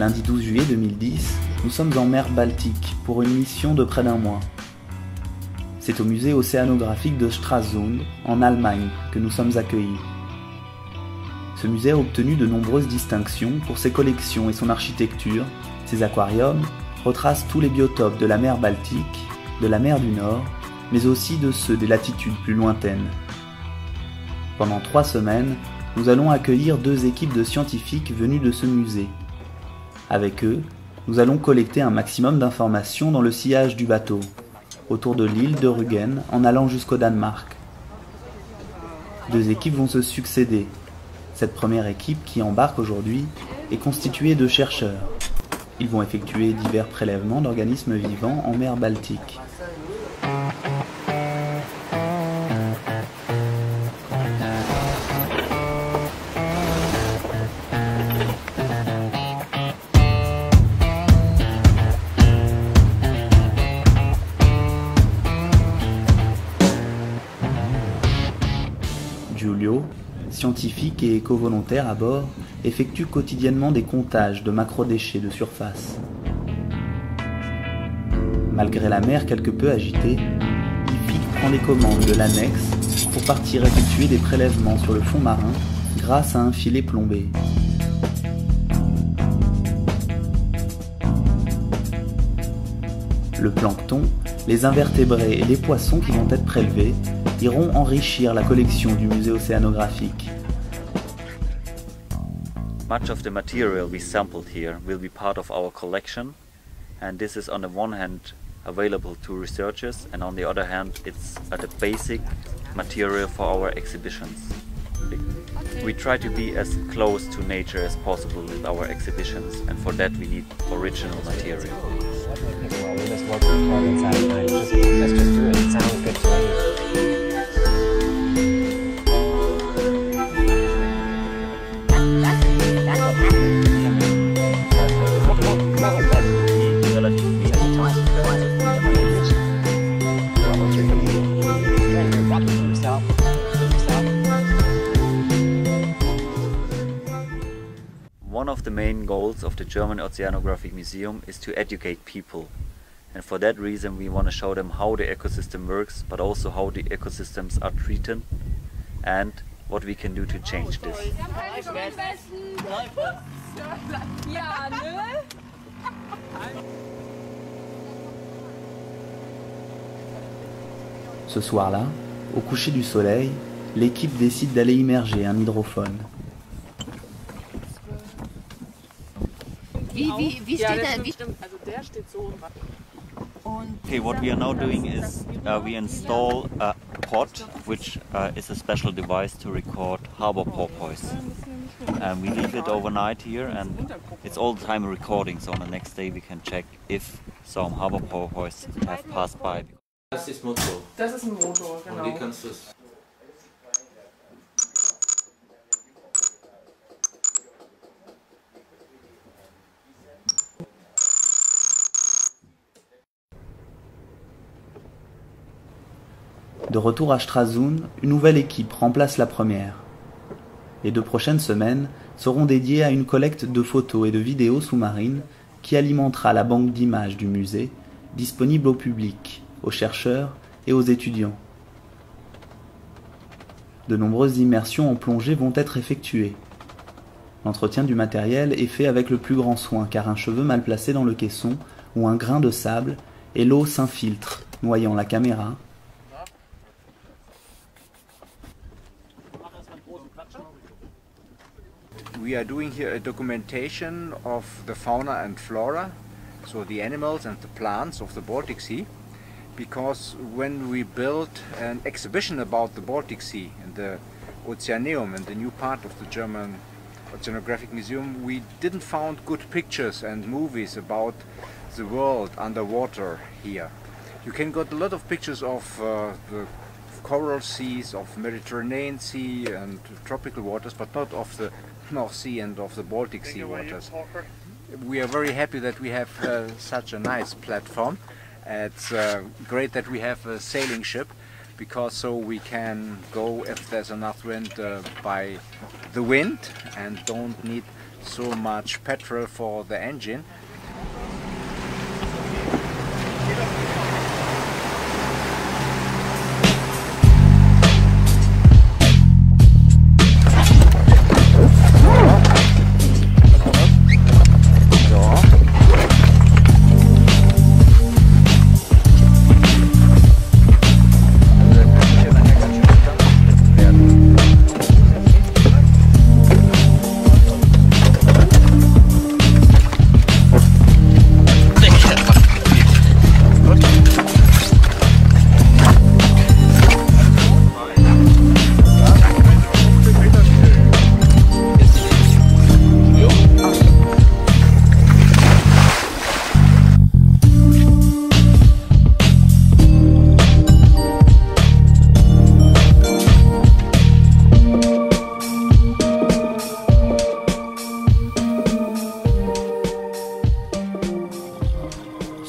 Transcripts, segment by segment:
Lundi 12 juillet 2010, nous sommes en mer Baltique pour une mission de près d'un mois. C'est au musée océanographique de Stralsund, en Allemagne, que nous sommes accueillis. Ce musée a obtenu de nombreuses distinctions pour ses collections et son architecture. Ses aquariums retracent tous les biotopes de la mer Baltique, de la mer du Nord, mais aussi de ceux des latitudes plus lointaines. Pendant 3 semaines, nous allons accueillir 2 équipes de scientifiques venus de ce musée. Avec eux, nous allons collecter un maximum d'informations dans le sillage du bateau, autour de l'île de Rügen en allant jusqu'au Danemark. 2 équipes vont se succéder. Cette première équipe qui embarque aujourd'hui est constituée de chercheurs. Ils vont effectuer divers prélèvements d'organismes vivants en mer Baltique. Giulio, scientifique et éco-volontaire à bord, effectue quotidiennement des comptages de macrodéchets de surface. Malgré la mer quelque peu agitée, Yvick prend les commandes de l'annexe pour partir effectuer des prélèvements sur le fond marin grâce à un filet plombé. Le plancton, les invertébrés et les poissons qui vont être prélevés iront enrichir la collection du musée océanographique. Much of the material we sampled here will be part of our collection, and this is on the one hand available to researchers, and on the other hand it's the basic material for our exhibitions. We try to be as close to nature as possible with our exhibitions, and for that we need original material. Let's just do it. It sounds good to me. One of the main goals of the German Oceanographic Museum is to educate people, and for that reason we want to show them how the ecosystem works, but also how the ecosystems are treated and what we can do to change this. Ce soir-là, au coucher du soleil, l'équipe décide d'aller immerger un hydrophone. Wie steht der? Also der steht so. Okay, what we are now doing is we install a pod, which is a special device to record harbor porpoise. And we leave it overnight here, and it's all the time recording, so on the next day we can check if some harbor porpoise have passed by. Das ist Motor. Das ist ein Motor, genau. Und wie kannst du es? De retour à Stralsund, une nouvelle équipe remplace la première. Les 2 prochaines semaines seront dédiées à une collecte de photos et de vidéos sous-marines qui alimentera la banque d'images du musée, disponible au public, aux chercheurs et aux étudiants. De nombreuses immersions en plongée vont être effectuées. L'entretien du matériel est fait avec le plus grand soin car un cheveu mal placé dans le caisson ou un grain de sable et l'eau s'infiltre, noyant la caméra. We are doing here a documentation of the fauna and flora, so the animals and the plants of the Baltic Sea, because when we built an exhibition about the Baltic Sea and the Oceaneum and the new part of the German Oceanographic Museum, we didn't find good pictures and movies about the world underwater here. You can get a lot of pictures of the coral seas, of Mediterranean Sea and tropical waters, but not of the North Sea and of the Baltic Sea waters. We are very happy that we have such a nice platform. It's great that we have a sailing ship, because so we can go, if there's enough wind, by the wind, and don't need so much petrol for the engine.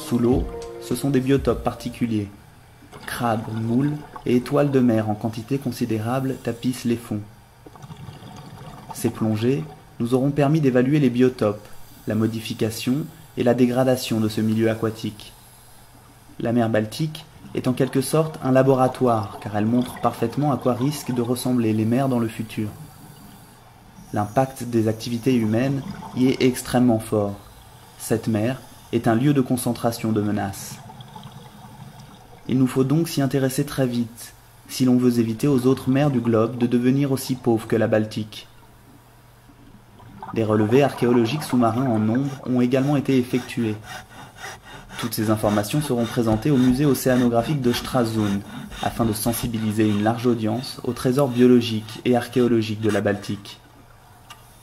Sous l'eau, ce sont des biotopes particuliers. Crabes, moules et étoiles de mer en quantité considérable tapissent les fonds. Ces plongées nous auront permis d'évaluer les biotopes, la modification et la dégradation de ce milieu aquatique. La mer Baltique est en quelque sorte un laboratoire car elle montre parfaitement à quoi risquent de ressembler les mers dans le futur. L'impact des activités humaines y est extrêmement fort. Cette mer est un lieu de concentration de menaces. Il nous faut donc s'y intéresser très vite, si l'on veut éviter aux autres mers du globe de devenir aussi pauvres que la Baltique. Des relevés archéologiques sous-marins en nombre ont également été effectués. Toutes ces informations seront présentées au musée océanographique de Stralsund, afin de sensibiliser une large audience aux trésors biologiques et archéologiques de la Baltique.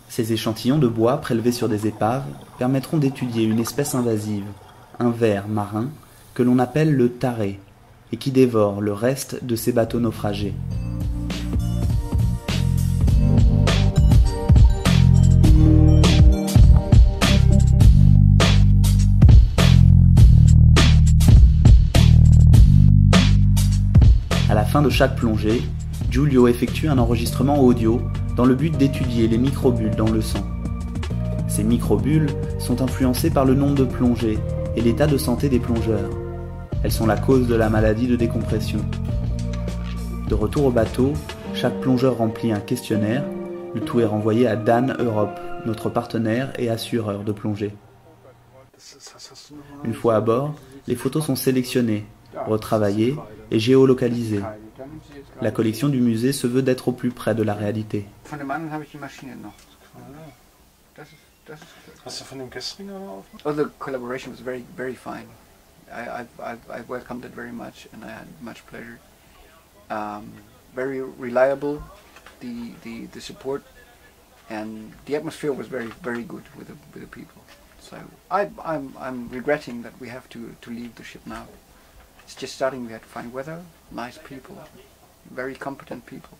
Ces échantillons de bois prélevés sur des épaves permettront d'étudier une espèce invasive, un ver marin, que l'on appelle le taré, et qui dévore le reste de ces bateaux naufragés. À la fin de chaque plongée, Giulio effectue un enregistrement audio dans le but d'étudier les microbules dans le sang. Ces microbules sont influencées par le nombre de plongées et l'état de santé des plongeurs. Elles sont la cause de la maladie de décompression. De retour au bateau, chaque plongeur remplit un questionnaire. Le tout est renvoyé à Dan Europe, notre partenaire et assureur de plongée. Une fois à bord, les photos sont sélectionnées, retravaillées et géolocalisées. La collection du musée se veut d'être au plus près de la réalité. Hast du von dem gestrigen auch? Oh, the collaboration was very, very fine. I welcomed it very much, and I had much pleasure. Very reliable, the support, and the atmosphere was very, very good with the people. So I'm regretting that we have to leave the ship now. It's just starting. We had to find weather, nice people, very competent people.